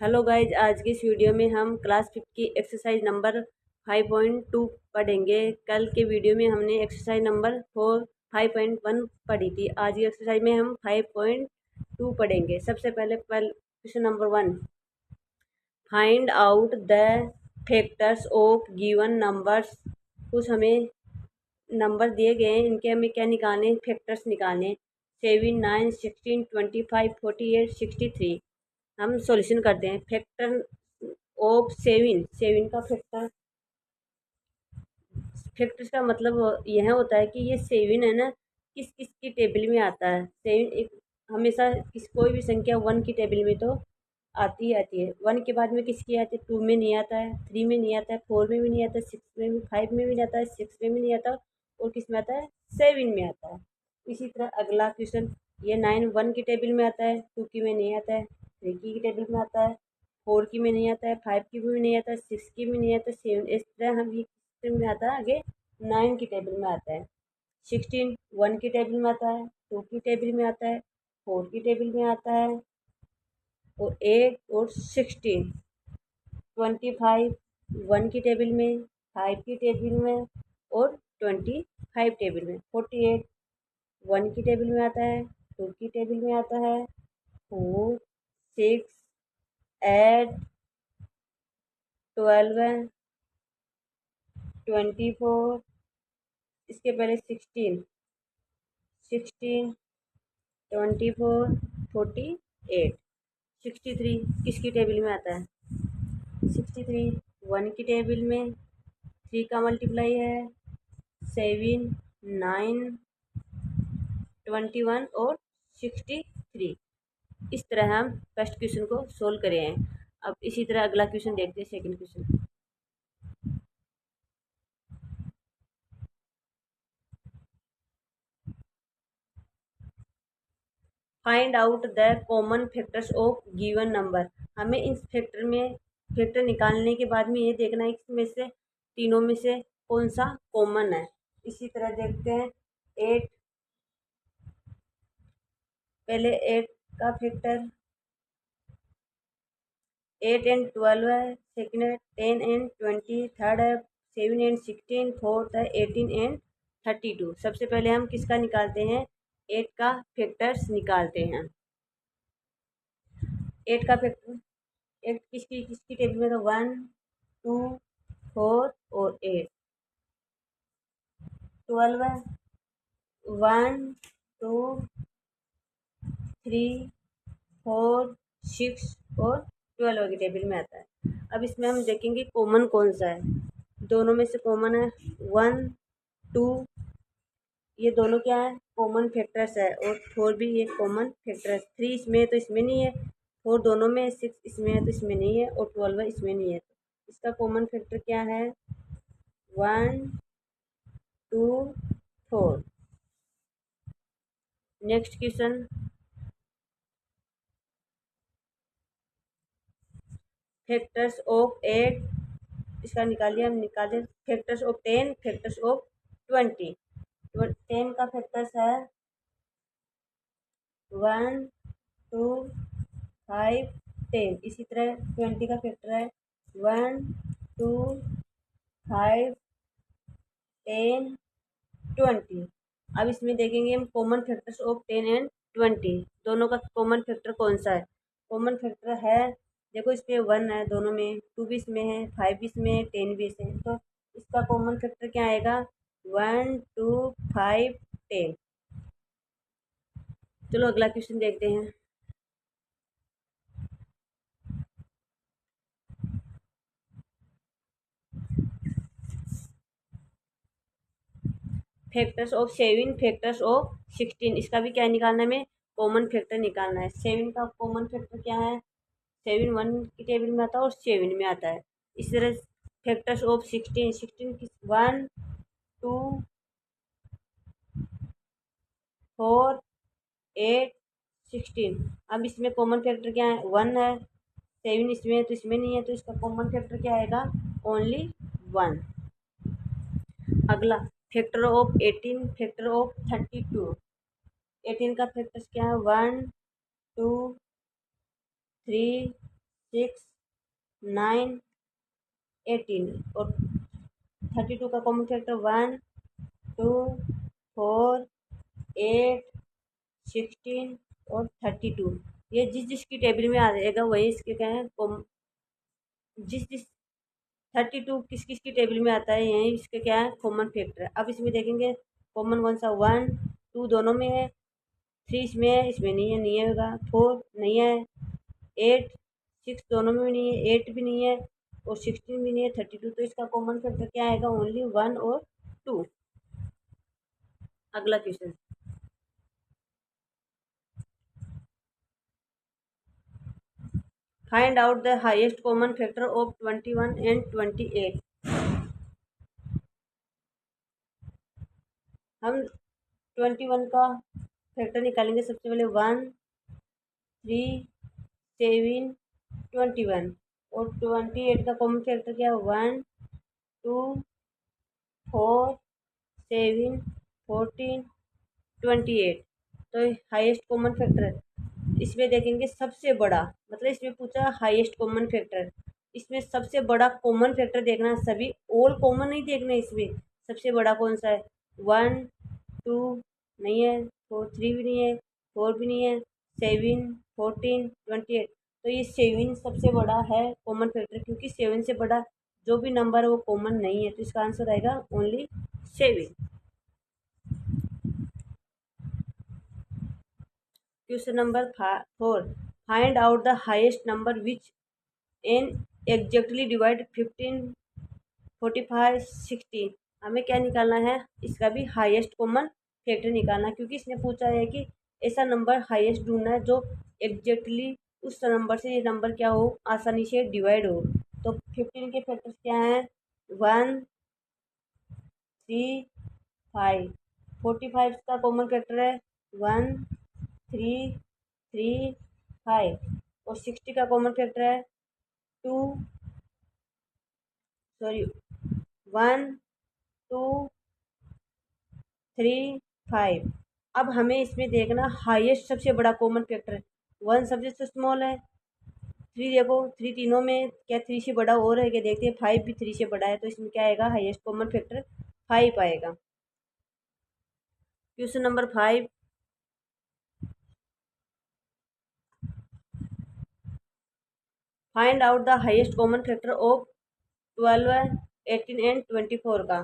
Hello guys, आज की इस वीडियो में हम क्लास 5 की एक्सरसाइज नंबर 5.2 पढ़ेंगे। कल के वीडियो में हमने एक्सरसाइज नंबर 5.1 पढ़ी थी। आज की एक्सरसाइज में हम 5.2 पढ़ेंगे। सबसे पहले question number 1, find out the factors of given numbers. कुछ हमें नंबर दिए गए हैं, इनके हमें क्या निकालने, फैक्टर्स निकालने। 7, 9, 16, 25, 48, 63। हम सॉल्यूशन करते हैं। फैक्टर ऑफ सेवन, सेवन का फैक्टर, फैक्टर्स का मतलब यह होता है कि ये सेवन है ना, किस किस की टेबल में आता है। सेवन एक हमेशा कोई भी संख्या वन की टेबल में तो आती ही आती है। वन के बाद में किसकी आती है, टू में नहीं आता है, थ्री में नहीं आता है, फोर में भी नहीं आता है, सिक्स में भी, फाइव में भी नहीं आता है, सिक्स में भी नहीं आता, और किस में आता है, सेवन में आता है। इसी तरह अगला क्वेश्चन, ये 9 वन की टेबल में आता है, टू की में नहीं आता है, थ्री की टेबल में आता है, फोर की में नहीं आता है, फाइव की भी नहीं आता है, सिक्स की भी नहीं आता है, सेवन। इस तरह हम ये किस में आता है, आगे 9 की टेबल में आता है। 16 वन की टेबल में आता है, टू की टेबल में आता है, फोर की टेबल में आता है, और 8 और 16। 25 वन की टेबल में, फाइव की टेबल में, और 25 टेबल में। 48 वन की टेबल में आता है, टू की टेबल में आता है, फोर, सिक्स, 8, 12, 24, इसके पहले 16, 24, 48। 63 किसकी टेबल में आता है, 63 वन की टेबल में। थ्री का मल्टीप्लाई है 7, 9, 21 और 63। इस तरह हम फर्स्ट क्वेश्चन को सोल्व करे हैं। अब इसी तरह अगला क्वेश्चन देखते हैं, second question. Find out the common factors of given number. हमें इन फैक्टर में, फैक्टर निकालने के बाद में ये देखना है इसमें से तीनों में से कौन सा कॉमन है। इसी तरह देखते हैं 8, पहले 8 का फैक्टर 8 एंड 12 है, सेकेंड है 10 एंड 20, थर्ड है 7 एंड 16, फोर्थ है 18 एंड 32। सबसे पहले हम किसका निकालते हैं, 8 का फैक्टर्स निकालते हैं। 8 का फैक्टर, एट किसकी किसकी टेबल में, तो 1, 2, 4 और 8। 12 है 1, 2, 3, 4, 6 और 12 की टेबल में आता है। अब इसमें हम देखेंगे कॉमन कौन सा है। दोनों में से कॉमन है 1, 2, ये दोनों क्या है, कॉमन फैक्टर्स है, और 4 भी ये कॉमन फैक्टर है। 3 इसमें है तो इसमें नहीं है, 4 दोनों में, 6 इसमें है तो इसमें नहीं है, और 12 इसमें नहीं है। इसका कॉमन फैक्टर क्या है, 1, 2, 4। नेक्स्ट क्वेश्चन, फैक्टर्स ऑफ 8, इसका निकालिए, हम निकाले फैक्टर्स ऑफ 10, फैक्टर्स ऑफ 20। 10 का फैक्टर्स है 1, 2, 5, 10। इसी तरह 20 का फैक्टर है 1, 2, 5, 10, 20। अब इसमें देखेंगे हम कॉमन फैक्टर्स ऑफ 10 एंड 20, दोनों का कॉमन फैक्टर कौन सा है। कॉमन फैक्टर है, देखो इसमें 1 है दोनों में, 2 भी इसमें है, 5 भी इसमें है, 10 भी इसमें है, तो इसका कॉमन फैक्टर क्या आएगा, 1, 2, 5, 10। चलो अगला क्वेश्चन देखते हैं। फैक्टर्स ऑफ 7, फैक्टर्स ऑफ 16, इसका भी क्या निकालना है, हमें कॉमन फैक्टर निकालना है। 7 का कॉमन फैक्टर क्या है, 7 वन की टेबल में आता है और 7 में आता है। इस तरह फैक्टर्स ऑफ 16, 16 की 1, 2, 4, 8, 16। अब इसमें कॉमन फैक्टर क्या है, 1 है, 7 इसमें है तो इसमें नहीं है, तो इसका कॉमन फैक्टर क्या आएगा, ओनली 1। अगला फैक्टर ऑफ 18, फैक्टर ऑफ 32। 18 का फैक्टर्स क्या है, 1, 2, 3, 6, 9, 18 और 32 का कॉमन फैक्टर 1, 2, 4, 8, 16 और 32। ये जिस जिसकी टेबल में आ जाएगा वही इसके क्या है जिस जिस 32 किस किस की टेबल में आता है यही इसके क्या है कॉमन फैक्टर। अब इसमें देखेंगे कॉमन कौन सा 1, 2 दोनों में है, 3 इसमें है, इसमें नहीं है होगा, 4 नहीं है, 8, 6 दोनों में भी नहीं है, 8 भी नहीं है और 16 भी नहीं है, 32। तो इसका कॉमन फैक्टर क्या आएगा ओनली 1 और 2। अगला question, find out the highest common factor of 21 and 28। हम 21 का फैक्टर निकालेंगे। सबसे पहले 1, 3, 7, 21 और 28 का कॉमन फैक्टर क्या है 1, 2, 4, 7, 14, 28। तो हाईएस्ट कॉमन फैक्टर इसमें देखेंगे सबसे बड़ा, मतलब इसमें पूछा हाईएस्ट कॉमन फैक्टर, इसमें सबसे बड़ा कॉमन फैक्टर देखना, सभी ऑल कॉमन नहीं देखना, इसमें सबसे बड़ा कौन सा है 1, 2 नहीं है, 4, 3 भी नहीं है, 4 भी नहीं है, 7, 14, 28। तो ये 7 सबसे बड़ा है कॉमन फैक्टर, क्योंकि 7 से बड़ा जो भी नंबर है वो कॉमन नहीं है, तो इसका आंसर आएगा only 7। Question number 4, find out the highest number which N exactly divide 15, 45, 16। हमें क्या निकालना है, इसका भी हाईएस्ट कॉमन फैक्टर निकालना, क्योंकि इसने पूछा है कि ऐसा नंबर हाईएस्ट ढूंढना है जो एग्जैक्टली उस नंबर से ये नंबर क्या हो आसानी से डिवाइड हो। तो 15 के फैक्टर्स क्या हैं 1, 3, 5। 45 का कॉमन फैक्टर है 1, 3, 3, 5 और 60 का कॉमन फैक्टर है 2, सॉरी 1, 2, 3, 5। अब हमें इसमें देखना हाईएस्ट सबसे बड़ा कॉमन फैक्टर है, 1 सबसे स्मॉल है, 3 देखो 3 तीनों में क्या 3 से बड़ा और है क्या, देखते हैं 5 भी 3 से बड़ा है, तो इसमें क्या आएगा हाईएस्ट कॉमन फैक्टर 5 आएगा। Question number 5, find out the highest common factor of 12, 18 and 24 का।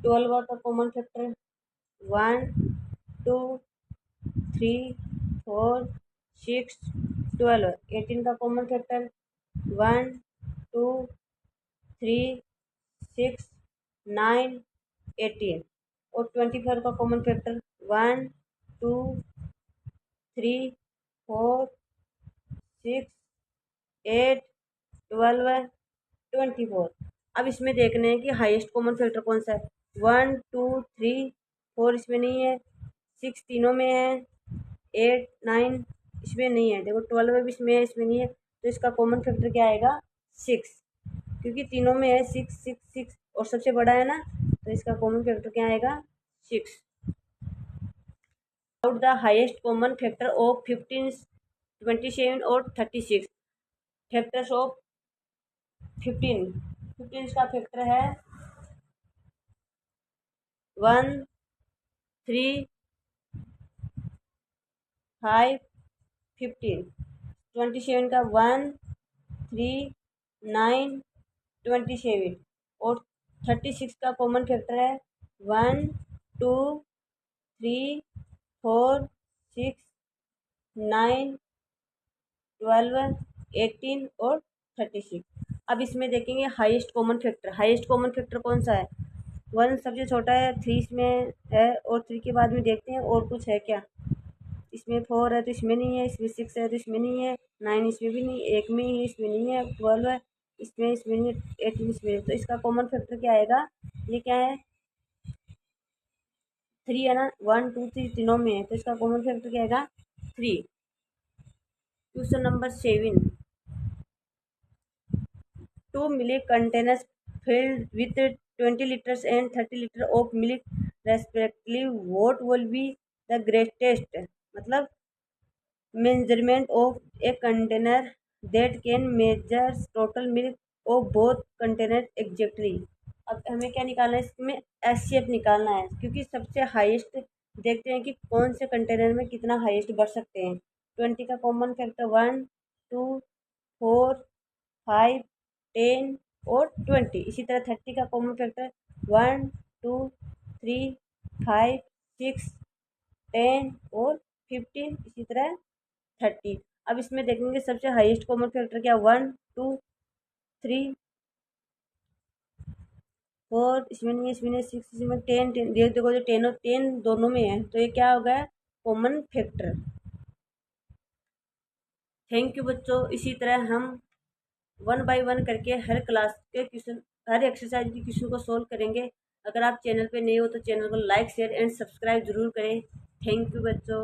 12 का कॉमन फैक्टर 1, 2, 3, 4, 6, 12। 18 का कॉमन फैक्टर 1, 2, 3, 6, 9, 18 और 24 का कॉमन फैक्टर 1, 2, 3, 4, 6, 8, 12, 24। अब इसमें देखना है कि हाईएस्ट कॉमन फैक्टर कौन सा है, 1, 2, 3, 4 इसमें नहीं है, 6 तीनों में है, 8, 9 इसमें नहीं है, देखो 12 भी इसमें है, इसमें नहीं है, तो इसका कॉमन फैक्टर क्या आएगा 6, क्योंकि तीनों में है 6, 6, 6 और सबसे बड़ा है ना, तो इसका कॉमन फैक्टर क्या आएगा 6। Out the highest common factor of 15, 27 और 36। फैक्टर्स ऑफ 15, 15 का फैक्टर है 1, 3, 5, 15। 27 का 1, 3, 9, 27 और 36 का कॉमन फैक्टर है 1, 2, 3, 4, 6, 9, 12, 18 और 36। अब इसमें देखेंगे highest common factor, highest common factor कौन सा है, 1 सबसे छोटा है, 3 इसमें है और 3 के बाद में देखते हैं और कुछ है क्या, इसमें 4 है तो इसमें नहीं है, इसमें 6 है तो इसमें नहीं है, 9 इसमें भी नहीं, एक में ही इसमें नहीं है, 12 है इसमें नहीं, 18 इसमें है। तो इसका कॉमन फैक्टर क्या आएगा, ये क्या है 3 है ना, 1, 2, 3 तीनों में है, तो इसका कॉमन फैक्टर क्या आएगा 3। Question number 7, 2 milk containers filled with 20 liters and 30 liters of milk respectively, what will be the greatest, मतलब measurement of a container that can measures total milk of both container exactly. अब हमें क्या निकालना है, इसमें HCF निकालना है, क्योंकि सबसे हाईएस्ट देखते हैं कि कौन से कंटेनर में कितना हाईएस्ट बढ़ सकते हैं। 20 का कॉमन फैक्टर 1, 2, 4, 5, 10 और 20। इसी तरह 30 का कॉमन फैक्टर 1, 2, 3, 5, 6, 10 और 15। इसी तरह 30। अब इसमें देखेंगे सबसे हाईएस्ट कॉमन फैक्टर क्या, 1, 2, 3, 4, इसमें नहीं है, इसमें नहीं, 6, इसमें 10, 10 देखो जो 10 और 10 दोनों में है, तो ये क्या हो गया, कॉमन फैक्टर। थैंक यू बच्चों। इसी तरह हम 1 बाय 1 करके हर क्लास के क्वेश्चन, हर एक्सरसाइज की क्वेश्चन को सोल्व करेंगे। अगर आप चैनल पे नए हो तो चैनल को लाइक शेयर एंड सब्सक्राइब जरूर करें। थैंक यू बच्चों।